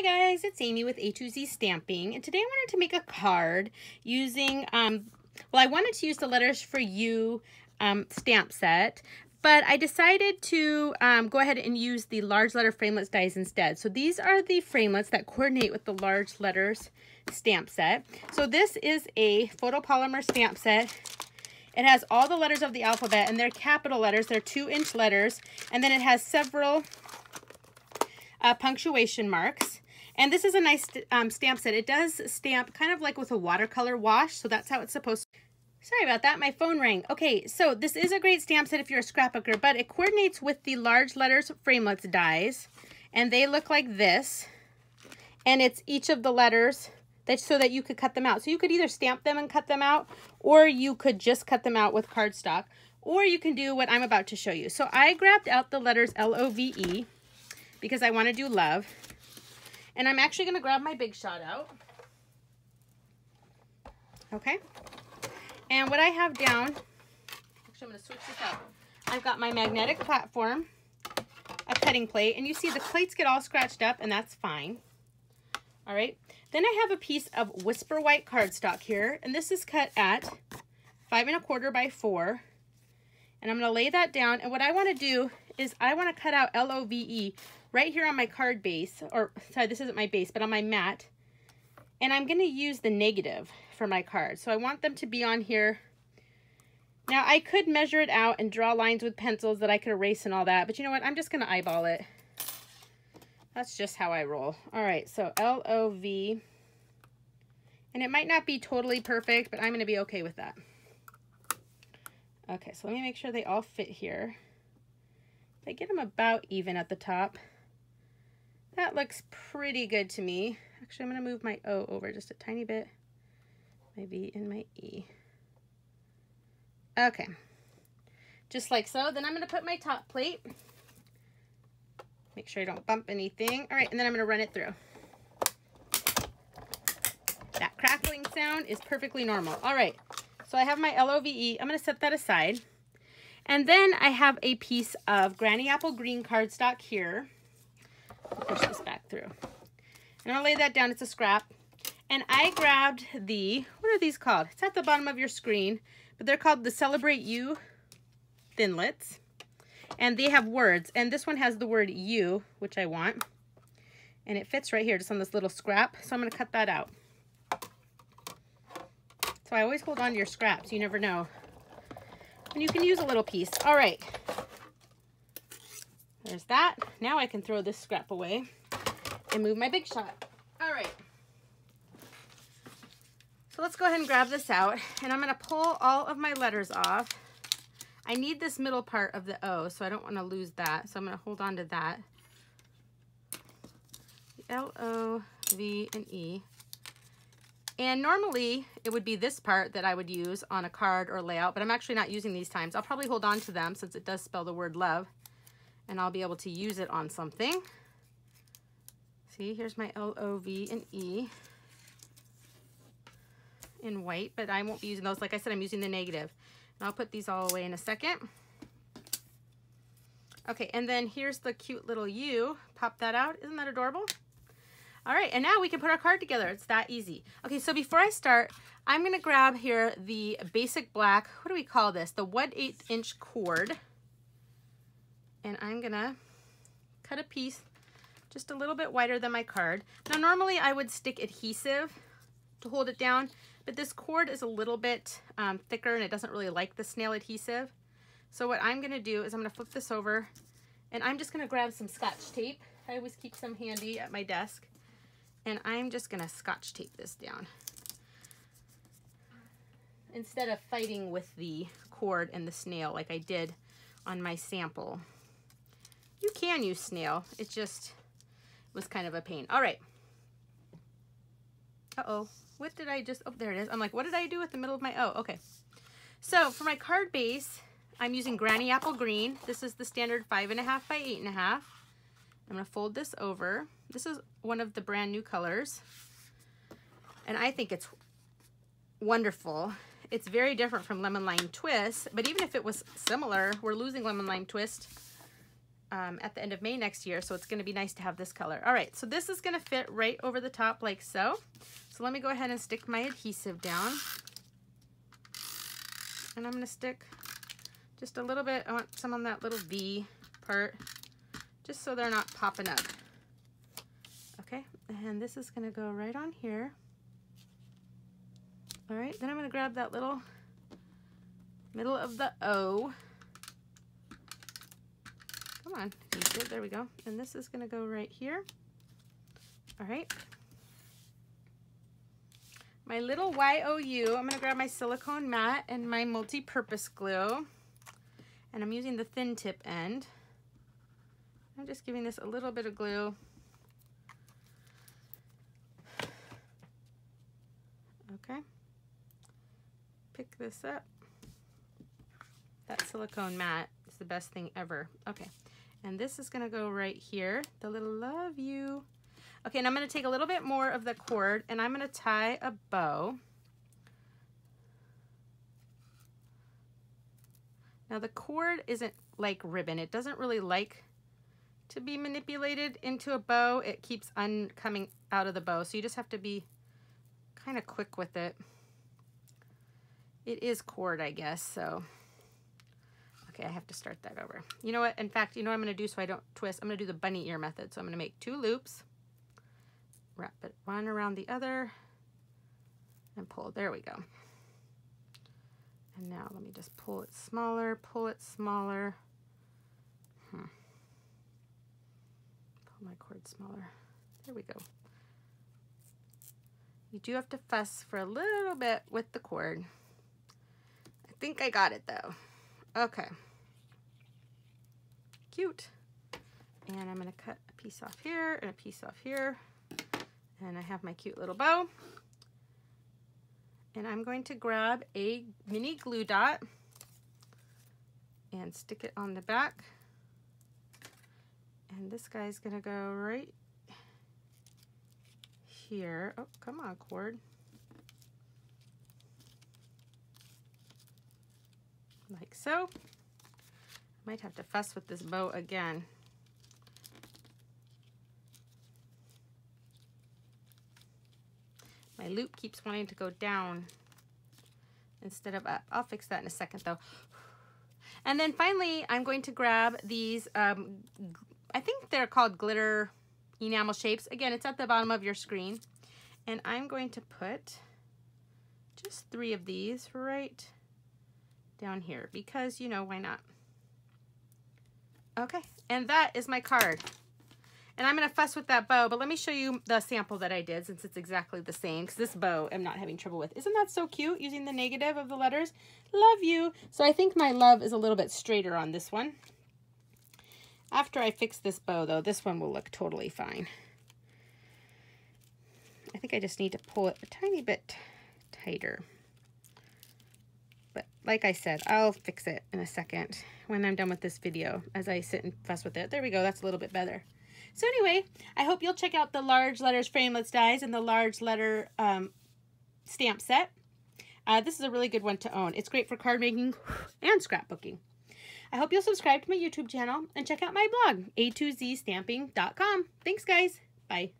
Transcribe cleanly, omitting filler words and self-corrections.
Hi guys, it's Amy with A2Z Stamping, and today I wanted to make a card using, I wanted to use the Letters for You stamp set, but I decided to go ahead and use the Large Letter Framelits Dies instead. So these are the framelits that coordinate with the Large Letters stamp set. So this is a photopolymer stamp set. It has all the letters of the alphabet, and they're capital letters. They're 2-inch letters, and then it has several punctuation marks. And this is a nice stamp set. It does stamp kind of like with a watercolor wash, so that's how it's supposed to. Sorry about that, my phone rang. Okay, so this is a great stamp set if you're a scrapbooker, but it coordinates with the Large Letters Framelits Dies, and they look like this. And it's each of the letters so that you could cut them out. So you could either stamp them and cut them out, or you could just cut them out with cardstock, or you can do what I'm about to show you. So I grabbed out the letters L-O-V-E because I want to do love. And I'm actually going to grab my Big Shot out. Okay. And what I have down, actually I'm going to switch this up. I've got my magnetic platform, a cutting plate, and you see the plates get all scratched up, and that's fine. All right. Then I have a piece of Whisper White cardstock here, and this is cut at 5 1/4 by 4. And I'm going to lay that down, and what I want to do is I want to cut out L-O-V-E right here on my card base, or sorry, this isn't my base, but on my mat. And I'm going to use the negative for my card. So I want them to be on here. Now I could measure it out and draw lines with pencils that I could erase and all that, but you know what? I'm just going to eyeball it. That's just how I roll. All right, so L-O-V. And it might not be totally perfect, but I'm going to be okay with that. Okay, so let me make sure they all fit here. If I get them about even at the top, that looks pretty good to me. Actually, I'm going to move my O over just a tiny bit. My V and my E. Okay. Just like so. Then I'm going to put my top plate. Make sure I don't bump anything. All right, and then I'm going to run it through. That crackling sound is perfectly normal. All right, so I have my L-O-V-E. I'm going to set that aside. And then I have a piece of Granny Apple Green cardstock here. Push this back through. And I'll lay that down. It's a scrap. And I grabbed the, what are these called? It's at the bottom of your screen, but they're called the Celebrate You Thinlits. And they have words. And this one has the word you, which I want. And it fits right here, just on this little scrap. So I'm going to cut that out. So I always hold on to your scraps. You never know. And you can use a little piece. All right. There's that. Now I can throw this scrap away and move my Big Shot. All right. So let's go ahead and grab this out. And I'm going to pull all of my letters off. I need this middle part of the O, so I don't want to lose that. So I'm going to hold on to that. L, O, V, and E. And normally it would be this part that I would use on a card or layout, but I'm actually not using these times. I'll probably hold on to them since it does spell the word love, and I'll be able to use it on something. See, here's my L, O, V, and E in white, but I won't be using those. Like I said, I'm using the negative. And I'll put these all away in a second. Okay, and then here's the cute little U. Pop that out. Isn't that adorable? All right, and now we can put our card together. It's that easy. Okay, so before I start, I'm going to grab here the basic black, what do we call this? The 1/8 inch cord. And I'm going to cut a piece just a little bit wider than my card. Now, normally I would stick adhesive to hold it down, but this cord is a little bit thicker and it doesn't really like the snail adhesive. So what I'm going to do is I'm going to flip this over, and I'm just going to grab some Scotch tape. I always keep some handy at my desk. And I'm just going to Scotch tape this down instead of fighting with the cord and the snail like I did on my sample. You can use snail. It just was kind of a pain. All right. Uh-oh. What did I just... Oh, there it is. I'm like, what did I do with the middle of my... Oh, okay. So for my card base, I'm using Granny Apple Green. This is the standard 5 1/2 by 8 1/2. I'm going to fold this over. This is one of the brand new colors, and I think it's wonderful. It's very different from Lemon Lime Twist, but even if it was similar, we're losing Lemon Lime Twist. at the end of May next year, so it's going to be nice to have this color. All right, so this is going to fit right over the top like so. So let me go ahead and stick my adhesive down. And I'm going to stick just a little bit. I want some on that little V part, just so they're not popping up. Okay, and this is going to go right on here. All right, then I'm going to grab that little middle of the O. Come on, adhesive, there we go. And this is going to go right here. All right. My little YOU, I'm going to grab my silicone mat and my multi-purpose glue. And I'm using the thin tip end. I'm just giving this a little bit of glue. Okay. Pick this up. That silicone mat is the best thing ever. Okay. And this is going to go right here. The little love you. Okay, and I'm going to take a little bit more of the cord and I'm going to tie a bow. Now the cord isn't like ribbon. It doesn't really like to be manipulated into a bow. It keeps coming out of the bow. So you just have to be kind of quick with it. It is cord, I guess, so. Okay, I have to start that over. You know what? In fact, you know what I'm going to do so I don't twist? I'm going to do the bunny ear method. So I'm going to make 2 loops. Wrap it one around the other and pull. There we go. And now let me just pull it smaller, pull it smaller. Pull my cord smaller. There we go. You do have to fuss for a little bit with the cord. I think I got it though. Okay. Cute. And I'm going to cut a piece off here and a piece off here. And I have my cute little bow. And I'm going to grab a mini glue dot and stick it on the back. And this guy's going to go right here. Oh, come on, cord. Like so. Might have to fuss with this bow again. My loop keeps wanting to go down instead of up. I'll fix that in a second though. And then finally, I'm going to grab these, I think they're called glitter enamel shapes. Again, it's at the bottom of your screen. And I'm going to put just 3 of these right down here because, you know, why not? Okay, and that is my card. And I'm going to fuss with that bow, but let me show you the sample that I did since it's exactly the same, because this bow I'm not having trouble with. Isn't that so cute, using the negative of the letters? Love you. So I think my love is a little bit straighter on this one. After I fix this bow, though, this one will look totally fine. I think I just need to pull it a tiny bit tighter. But like I said, I'll fix it in a second when I'm done with this video as I sit and fuss with it. There we go. That's a little bit better. So anyway, I hope you'll check out the Large Letters Framelits Dies and the Large Letter Stamp Set. This is a really good one to own. It's great for card making and scrapbooking. I hope you'll subscribe to my YouTube channel and check out my blog, a2zstamping.com. Thanks, guys. Bye.